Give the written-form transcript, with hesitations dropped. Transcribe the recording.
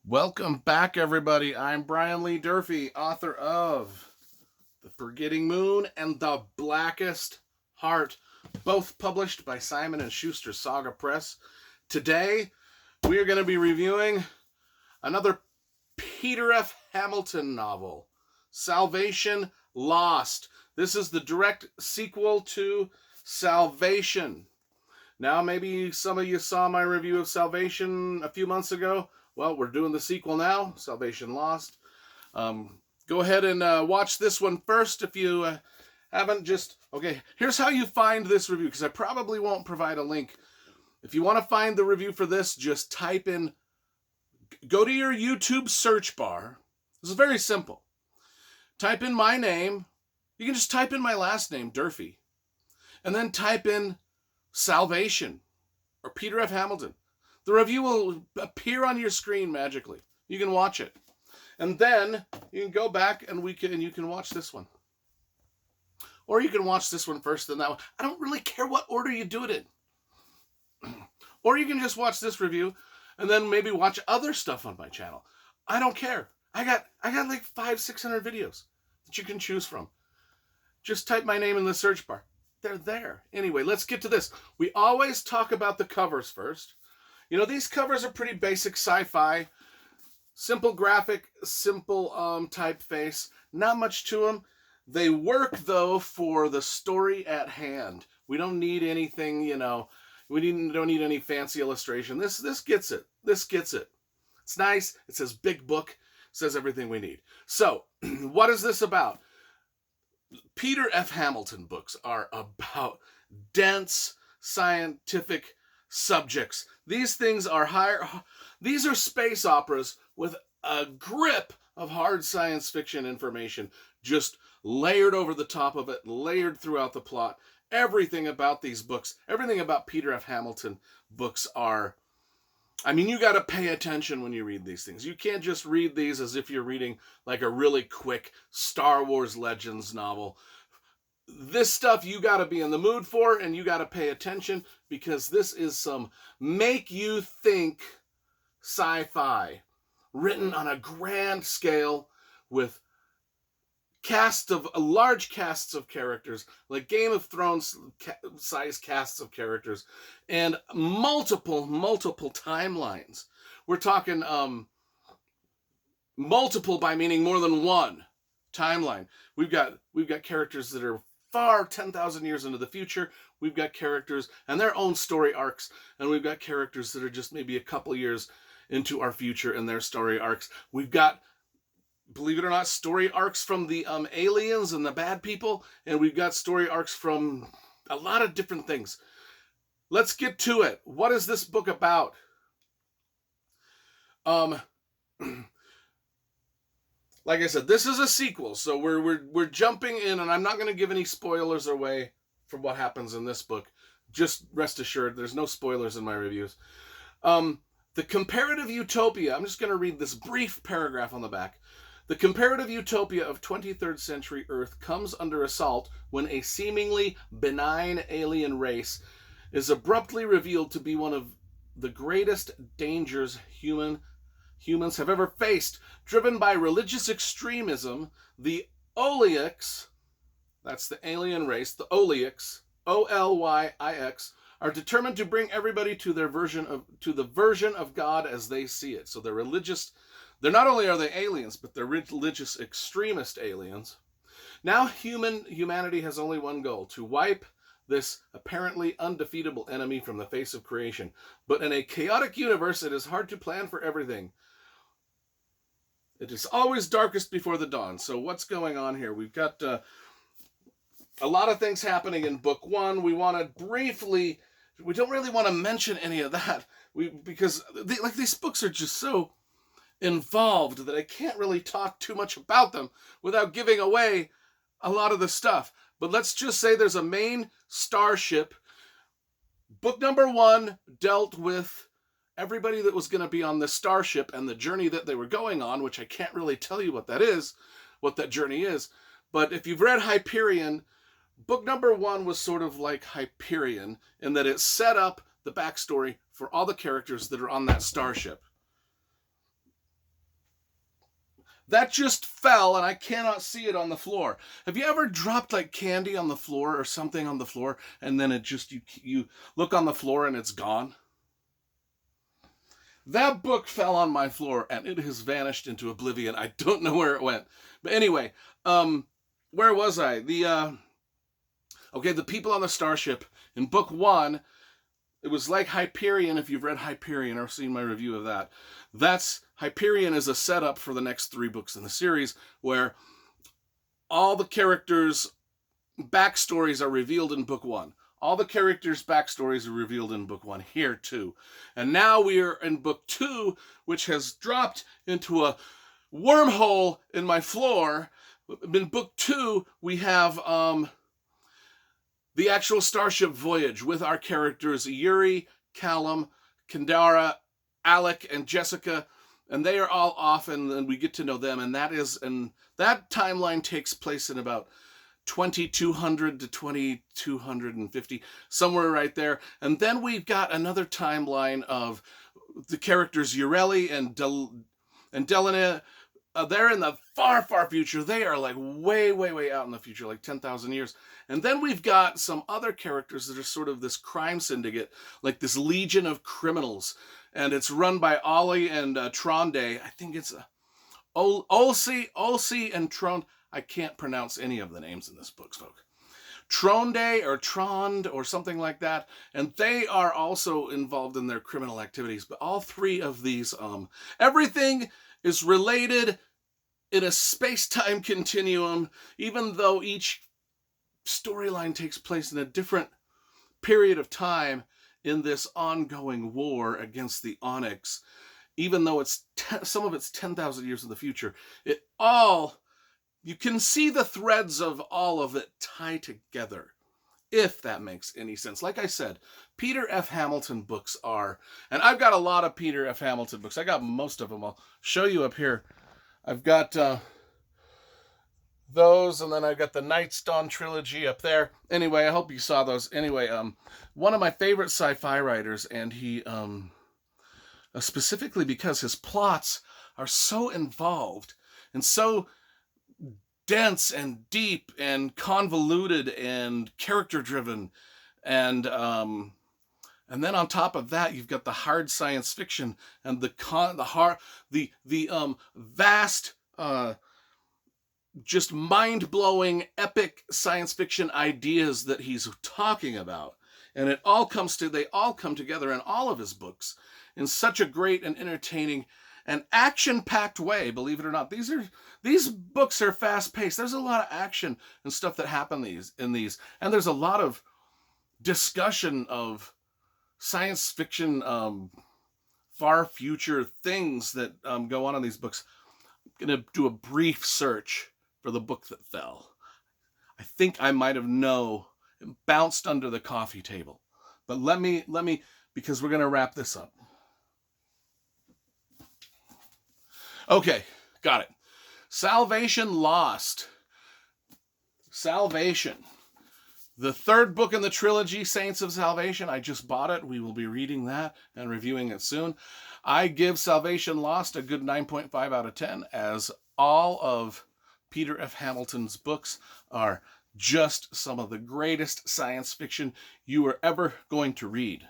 Welcome back, everybody. I'm Brian Lee Durfee, author of The Forgetting Moon and The Blackest Heart, both published by Simon & Schuster Saga Press. Today, we are going to be reviewing another Peter F. Hamilton novel, Salvation Lost. This is the direct sequel to Salvation. Now, maybe some of you saw my review of Salvation a few months ago. Well, we're doing the sequel now, Salvation Lost. Go ahead and watch this one first if you haven't. Okay, here's how you find this review, because I probably won't provide a link. If you want to find the review for this, just go to your YouTube search bar. This is very simple. Type in my name. You can just type in my last name, Durfee. And then type in Salvation or Peter F. Hamilton. The review will appear on your screen magically. You can watch it. And then you can go back and you can watch this one. Or you can watch this one first, then that one. I don't really care what order you do it in. Or you can just watch this review and then maybe watch other stuff on my channel. I don't care. I got like 500-600 videos that you can choose from. Just type my name in the search bar. They're there. Anyway, let's get to this. We always talk about the covers first. You know, these covers are pretty basic sci-fi. Simple graphic, simple typeface. Not much to them. They work, though, for the story at hand. We don't need anything, don't need any fancy illustration. This gets it. This gets it. It's nice. It says big book. It says everything we need. So, what is this about? Peter F. Hamilton books are about dense scientific subjects. These things are these are space operas with a grip of hard science fiction information just layered over the top of it, layered throughout the plot. Everything about these books, everything about Peter F. Hamilton books you got to pay attention when you read these things. You can't just read these as if you're reading like a really quick Star Wars Legends novel. This stuff you got to be in the mood for, and you got to pay attention, because this is some make you think sci-fi written on a grand scale with large casts of characters, like Game of Thrones size casts of characters, and multiple timelines. We're talking multiple by meaning more than one timeline. We've got characters that are far 10,000 years into the future. We've got characters and their own story arcs, and we've got characters that are just maybe a couple years into our future and their story arcs. We've got, believe it or not, story arcs from the aliens and the bad people, and we've got story arcs from a lot of different things. Let's get to it. What is this book about? Like I said, this is a sequel, so we're jumping in, and I'm not going to give any spoilers away from what happens in this book. Just rest assured, there's no spoilers in my reviews. The Comparative Utopia, I'm just going to read this brief paragraph on the back. The comparative utopia of 23rd century Earth comes under assault when a seemingly benign alien race is abruptly revealed to be one of the greatest dangers humans have ever faced. Driven by religious extremism, the Olyics, that's the alien race, the Olyics, Olyics, are determined to bring everybody to the version of God as they see it. So they're religious. They're not only are they aliens, but they're religious extremist aliens. Now humanity has only one goal: to wipe this apparently undefeatable enemy from the face of creation. But in a chaotic universe, it is hard to plan for everything. It is always darkest before the dawn. So what's going on here? We've got a lot of things happening in book one. We don't really want to mention any of that, because these books are just so involved that I can't really talk too much about them without giving away a lot of the stuff. But let's just say there's a main starship. Book number one dealt with everybody that was going to be on this starship and the journey that they were going on, which I can't really tell you what that journey is. But if you've read Hyperion, book number one was sort of like Hyperion in that it set up the backstory for all the characters that are on that starship. That just fell, and I cannot see it on the floor. Have you ever dropped like candy on the floor or something on the floor, and then it just, you look on the floor and it's gone? That book fell on my floor, and it has vanished into oblivion. I don't know where it went. But anyway, where was I? The people on the starship. In book 1, it was like Hyperion, if you've read Hyperion or seen my review of that. Hyperion is a setup for the next 3 books in the series, where all the characters' backstories are revealed in book 1. All the characters' backstories are revealed in book 1 here, too. And now we are in book 2, which has dropped into a wormhole in my floor. In book 2, we have the actual starship voyage with our characters Yuri, Callum, Kendara, Alec, and Jessica, and they are all off, and we get to know them. And that timeline takes place in about 2200 to 2250, somewhere right there. And then we've got another timeline of the characters Ureli and Delana. They're in the far, far future. They are like way, way, way out in the future, like 10,000 years. And then we've got some other characters that are sort of this crime syndicate, like this legion of criminals. And it's run by Ollie and Tronde. I think it's Olsi and Tronde. I can't pronounce any of the names in this book, folks. Tronde or Trond or something like that. And they are also involved in their criminal activities. But all 3 of these, everything is related in a space-time continuum, even though each storyline takes place in a different period of time in this ongoing war against the Onyx. Even though some of it's 10,000 years in the future, you can see the threads of all of it tie together, if that makes any sense. Like I said, Peter F. Hamilton books are, and I've got a lot of Peter F. Hamilton books. I got most of them. I'll show you up here. I've got those, and then I've got the Night's Dawn trilogy up there. Anyway, I hope you saw those. Anyway, one of my favorite sci-fi writers, and he, specifically because his plots are so involved and so dense and deep and convoluted and character-driven, and then on top of that, you've got the hard science fiction and the vast, just mind-blowing, epic science fiction ideas that he's talking about. And they all come together in all of his books in such a great and entertaining and action-packed way, believe it or not. These books are fast-paced. There's a lot of action and stuff that happen in these. And there's a lot of discussion of science fiction, far future things that go on in these books. I'm going to do a brief search for the book that fell. I think I might have it bounced under the coffee table. But let me, because we're going to wrap this up. Okay, got it. Salvation Lost. Salvation. The 3rd book in the trilogy, Saints of Salvation. I just bought it. We will be reading that and reviewing it soon. I give Salvation Lost a good 9.5 out of 10, as all of Peter F. Hamilton's books are just some of the greatest science fiction you are ever going to read.